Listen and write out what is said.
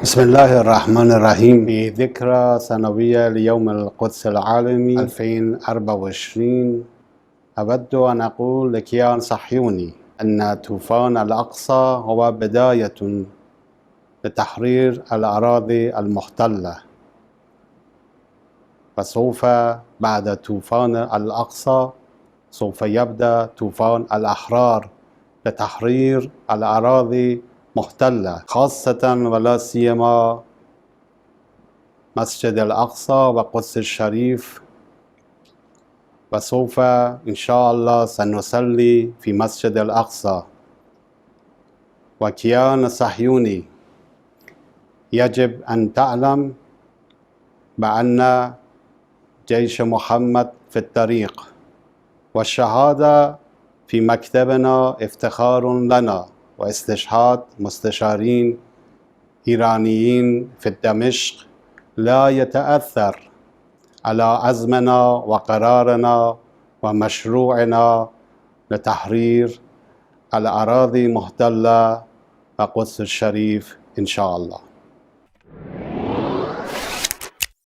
بسم الله الرحمن الرحيم. بذكرى سنوية ليوم القدس العالمي 2024 أود أن أقول لكيان صهيوني أن طوفان الأقصى هو بداية لتحرير الأراضي المحتلة، فسوف بعد طوفان الأقصى سوف يبدأ طوفان الأحرار لتحرير الأراضي محتلة، خاصة ولا سيما مسجد الأقصى وقدس الشريف. وسوف إن شاء الله سنصلي في مسجد الأقصى. وكيان صهيوني يجب أن تعلم بأن جيش محمد في الطريق، والشهادة في مكتبنا افتخار لنا، واستشهاد مستشارين إيرانيين في دمشق لا يتأثر على عزمنا وقرارنا ومشروعنا لتحرير الأراضي المحتلة وقدس الشريف إن شاء الله.